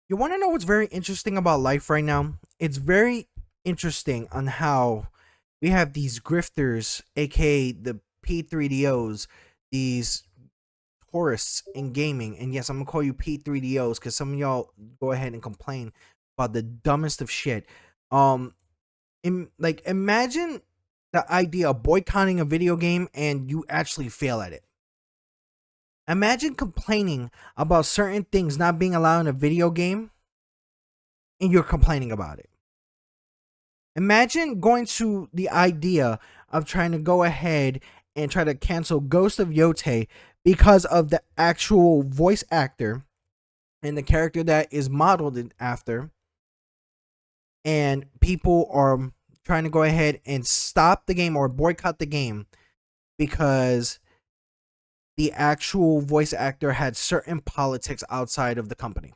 You want to know what's very interesting about life right now? It's very interesting on how we have these grifters, aka the P3DOs, these tourists in gaming. And yes, I'm gonna call you P3DOs because some of y'all go ahead and complain about the dumbest of shit. Um, imagine the idea of boycotting a video game and you actually fail at it. Imagine complaining about certain things not being allowed in a video game and you're complaining about it. Imagine going to the idea of trying to go ahead and try to cancel Ghost of Yote because of the actual voice actor and the character that is modeled after. And people are trying to go ahead and stop the game or boycott the game because the actual voice actor had certain politics outside of the company.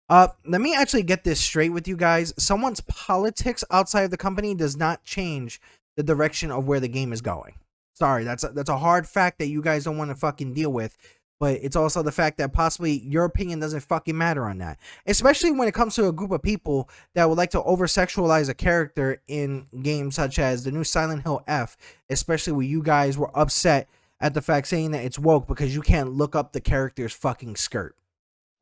Let me actually get this straight with you guys. Someone's politics outside of the company does not change the direction of where the game is going. Sorry, that's a hard fact that you guys don't want to fucking deal with. But it's also the fact that possibly your opinion doesn't fucking matter on that. Especially when it comes to a group of people that would like to over-sexualize a character in games such as the new Silent Hill F. Especially when you guys were upset at the fact saying that it's woke because you can't look up the character's fucking skirt.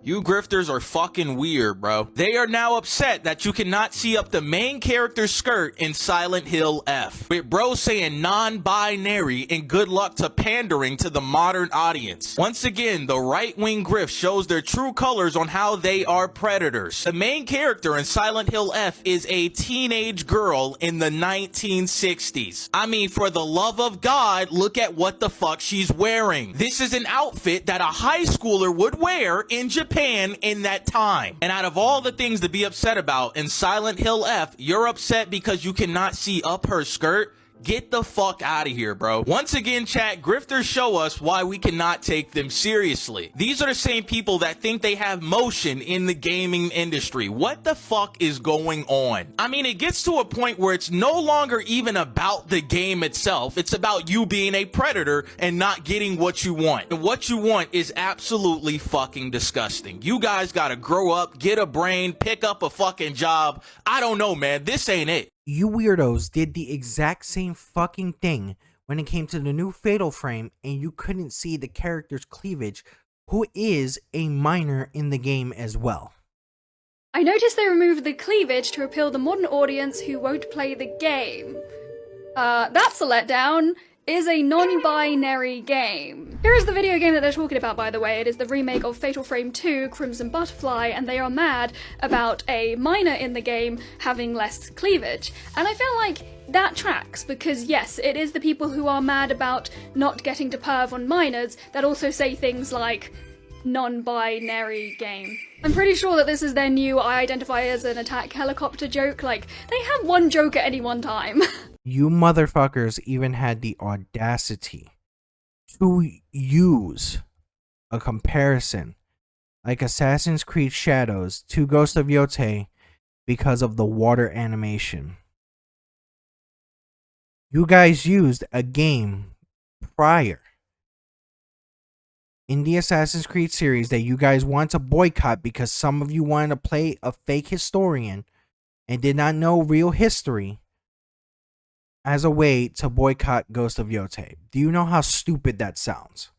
You grifters are fucking weird, bro. They are now upset that you cannot see up the main character's skirt in Silent Hill F. With bro saying non-binary and good luck to pandering to the modern audience. Once again, the right-wing grift shows their true colors on how they are predators. The main character in Silent Hill F is a teenage girl in the 1960s. I mean, for the love of God, look at what the fuck she's wearing. This is an outfit that a high schooler would wear in Japan in that time. And out of all the things to be upset about in Silent Hill F, you're upset because you cannot see up her skirt? Get the fuck out of here, bro. Once again, chat, grifters show us why we cannot take them seriously. These are the same people that think they have motion in the gaming industry. What the fuck is going on? I mean, it gets to a point where it's no longer even about the game itself. It's about you being a predator and not getting what you want. And what you want is absolutely fucking disgusting. You guys gotta grow up, get a brain, pick up a fucking job. I don't know, man. This ain't it. You weirdos did the exact same fucking thing when it came to the new Fatal Frame and you couldn't see the character's cleavage, who is a minor in the game as well. I noticed they removed the cleavage to appeal the modern audience who won't play the game. That's a letdown. Is a non-binary game. Here is the video game that they're talking about, by the way. It is the remake of Fatal Frame 2, Crimson Butterfly, and they are mad about a minor in the game having less cleavage. And I feel like that tracks, because yes, it is the people who are mad about not getting to perv on minors that also say things like non-binary game. I'm pretty sure that this is their new I identify as an attack helicopter joke. Like, they have one joke at any one time. You motherfuckers even had the audacity to use a comparison like Assassin's Creed Shadows to Ghost of Yote because of the water animation. You guys used a game prior in the Assassin's Creed series that you guys want to boycott because some of you wanted to play a fake historian and did not know real history as a way to boycott Ghost of Yote. Do you know how stupid that sounds?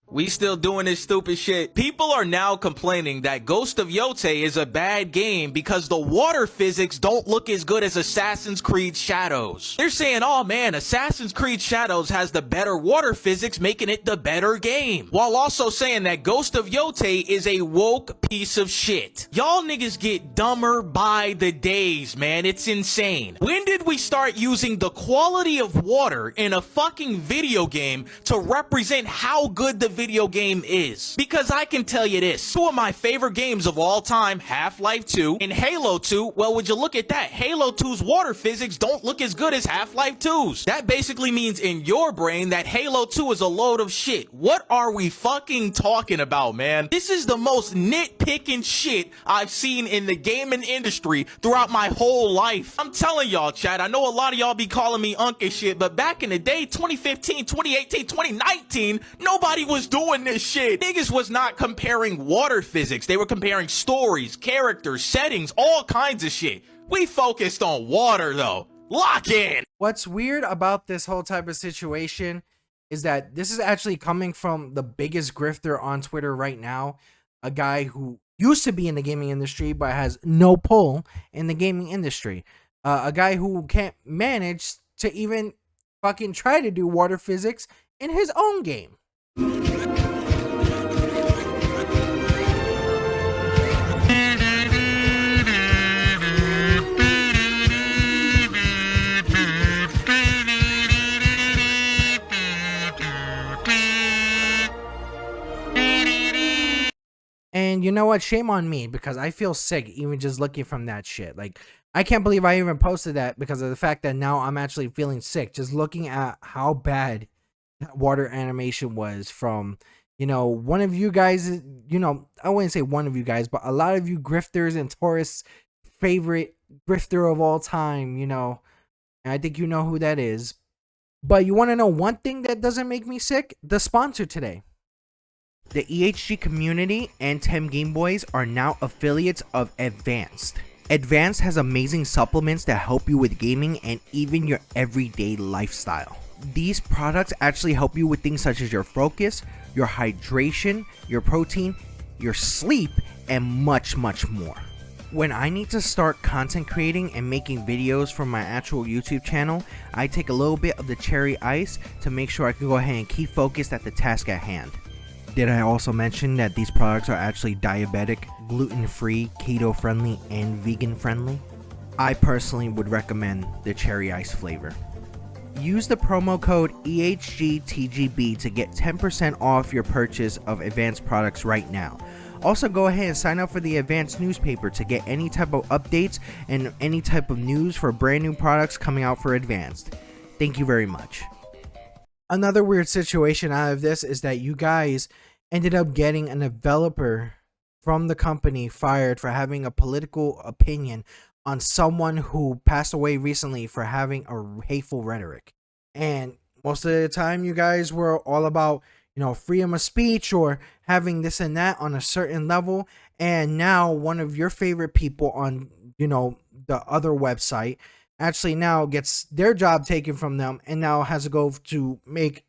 We still doing this stupid shit. People are now complaining that Ghost of Yote is a bad game because the water physics don't look as good as Assassin's Creed Shadows. They're saying, oh man, Assassin's Creed Shadows has the better water physics, making it the better game. While also saying that Ghost of Yote is a woke piece of shit. Y'all niggas get dumber by the days, man. It's insane. When did we start using the quality of water in a fucking video game to represent how good the video game is? Because I can tell you this, two of my favorite games of all time, Half-Life 2 and Halo 2, well, would you look at that? Halo 2's water physics don't look as good as Half-Life 2's. That basically means in your brain that Halo 2 is a load of shit. What are we fucking talking about, man? This is the most nitpicking shit I've seen in the gaming industry throughout my whole life. I'm telling y'all, chat, I know a lot of y'all be calling me unk and shit, but back in the day, 2015, 2018, 2019, nobody was was doing this shit. Niggas was not comparing water physics. They were comparing stories, characters, settings, all kinds of shit. We focused on water though. Lock in. What's weird about this whole type of situation is that this is actually coming from the biggest grifter on Twitter right now, a guy who used to be in the gaming industry but has no pull in the gaming industry, a guy who can't manage to even fucking try to do water physics in his own game. And you know what? Shame on me, because I feel sick even just looking from that shit. Like, I can't believe I even posted that because of the fact that now I'm actually feeling sick just looking at how bad that water animation was from, you know, one of you guys, you know, I wouldn't say one of you guys, but a lot of you grifters and tourists' favorite grifter of all time, you know, and I think you know who that is. But you want to know one thing that doesn't make me sick? The sponsor today. The EHG community and TemGameBoyz are now affiliates of Advanced. Advanced has amazing supplements that help you with gaming and even your everyday lifestyle. These products actually help you with things such as your focus, your hydration, your protein, your sleep, and much more. When I need to start content creating and making videos for my actual YouTube channel, I take a little bit of the cherry ice to make sure I can go ahead and keep focused at the task at hand. Did I also mention that these products are actually diabetic, gluten-free, keto-friendly, and vegan-friendly? I personally would recommend the cherry ice flavor. Use the promo code EHGTGB to get 10% off your purchase of Advanced products right now. Also, go ahead and sign up for the Advanced newspaper to get any type of updates and any type of news for brand new products coming out for Advanced. Thank you very much. Another weird situation out of this is that you guys ended up getting a developer from the company fired for having a political opinion on someone who passed away recently for having a hateful rhetoric. And most of the time you guys were all about, you know, freedom of speech or having this and that on a certain level. And now one of your favorite people on, you know, the other website actually now gets their job taken from them and now has to go to make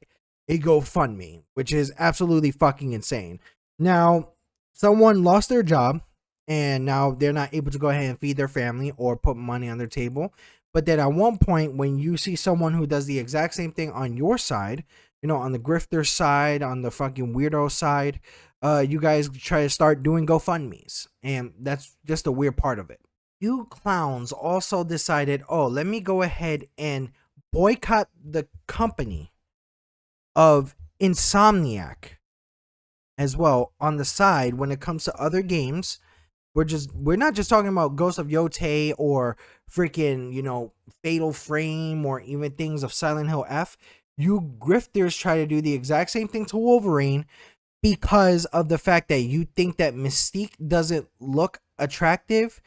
a GoFundMe, which is absolutely fucking insane. Now, someone lost their job and now they're not able to go ahead and feed their family or put money on their table. But then at one point, when you see someone who does the exact same thing on your side, you know, on the grifter side, on the fucking weirdo side, you guys try to start doing GoFundMes. And that's just a weird part of it. You clowns also decided, oh, let me go ahead and boycott the company of Insomniac as well on the side when it comes to other games. We're not just talking about Ghost of Yotei or freaking, you know, Fatal Frame or even things of Silent Hill F. You grifters try to do the exact same thing to Wolverine because of the fact that you think that Mystique doesn't look attractive.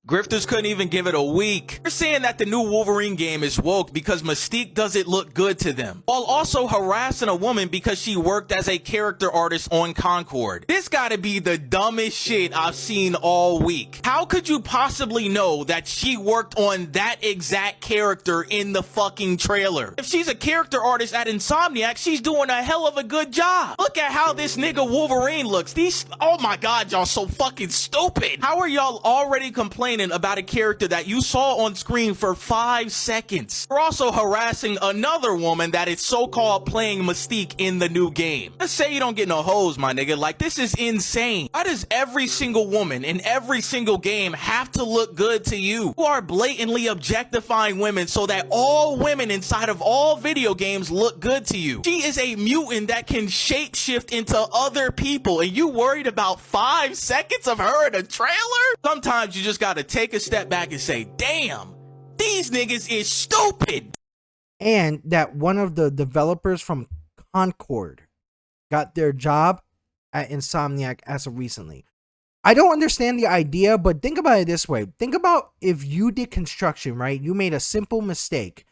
Grifters couldn't even give it a week. They're saying that the new Wolverine game is woke because Mystique doesn't look good to them, while also harassing a woman because she worked as a character artist on Concord. This gotta be the dumbest shit I've seen all week. How could you possibly know that she worked on that exact character in the fucking trailer? If she's a character artist at Insomniac, she's doing a hell of a good job. Look at how this nigga Wolverine looks. Oh my god, y'all so fucking stupid. How are y'all already complaining about a character that you saw on screen for 5 seconds? We're also harassing another woman that is so-called playing Mystique in the new game. Let's say you don't get no hoes, my nigga. Like, this is insane. Why does every single woman in every single game have to look good to you? You are blatantly objectifying women so that all women inside of all video games look good to you. She is a mutant that can shapeshift into other people, and you worried about 5 seconds of her in a trailer? Sometimes you just gotta take a step back and say, damn, these niggas is stupid. And that one of the developers from Concord got their job at Insomniac as of recently. I don't understand the idea, but think about it this way. Think about if you did construction, right? You made a simple mistake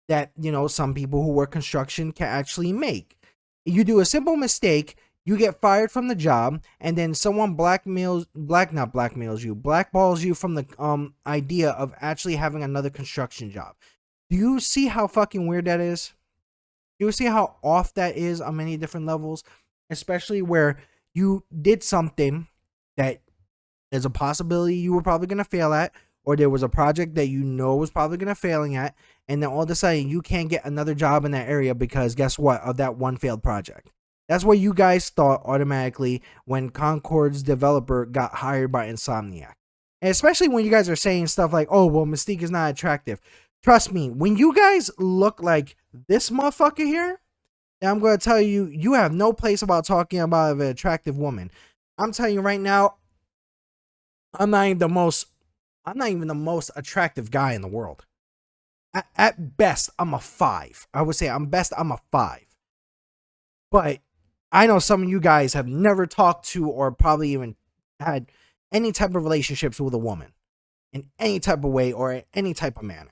that, you know, some people who work construction can actually make. You do a simple mistake, you get fired from the job, and then someone blackballs you from the idea of actually having another construction job. Do you see how fucking weird that is? Do you see how off that is on many different levels? Especially where you did something that there's a possibility you were probably going to fail at, or there was a project that you know was probably going to failing at, and then all of a sudden you can't get another job in that area because guess what? Of that one failed project. That's what you guys thought automatically when Concord's developer got hired by Insomniac. And especially when you guys are saying stuff like, oh, well, Mystique is not attractive. Trust me, when you guys look like this motherfucker here, then I'm going to tell you, you have no place about talking about an attractive woman. I'm telling you right now, I'm not even the most attractive guy in the world. At best, I'm a 5. I would say I'm a 5. But I know some of you guys have never talked to or probably even had any type of relationships with a woman in any type of way or in any type of manner.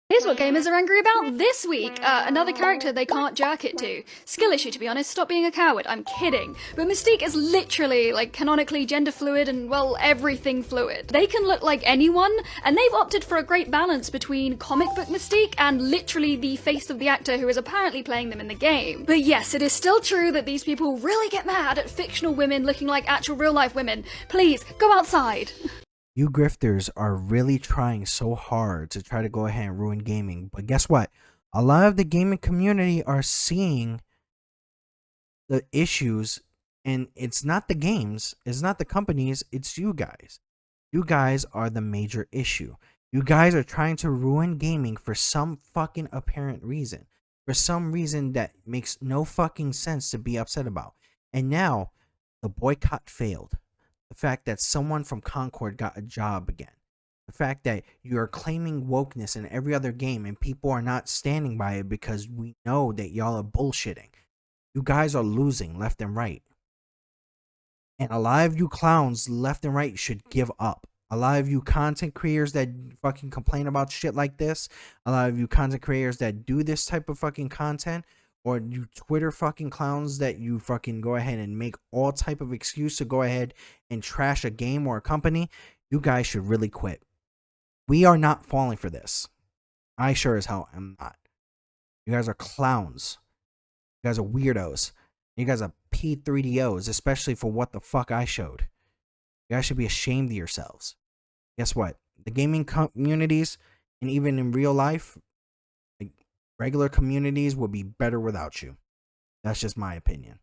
Here's what gamers are angry about this week. Another character they can't jerk it to. Skill issue, to be honest. Stop being a coward. I'm kidding. But Mystique is literally, like, canonically gender fluid and, well, everything fluid. They can look like anyone, and they've opted for a great balance between comic book Mystique and literally the face of the actor who is apparently playing them in the game. But yes, it is still true that these people really get mad at fictional women looking like actual real-life women. Please, go outside. You grifters are really trying so hard to try to go ahead and ruin gaming. But guess what? A lot of the gaming community are seeing the issues, and it's not the games, it's not the companies, it's you guys. You guys are the major issue. You guys are trying to ruin gaming for some fucking apparent reason. For some reason that makes no fucking sense to be upset about. And now, the boycott failed. The fact that someone from Concord got a job again. The fact that you're claiming wokeness in every other game and people are not standing by it because we know that y'all are bullshitting. You guys are losing left and right. And a lot of you clowns left and right should give up. A lot of you content creators that fucking complain about shit like this. A lot of you content creators that do this type of fucking content. Or you Twitter fucking clowns that you fucking go ahead and make all type of excuse to go ahead and trash a game or a company. You guys should really quit. We are not falling for this. I sure as hell am not. You guys are clowns. You guys are weirdos. You guys are P3DOs, especially for what the fuck I showed. You guys should be ashamed of yourselves. Guess what? The gaming communities, and even in real life, regular communities would be better without you. That's just my opinion.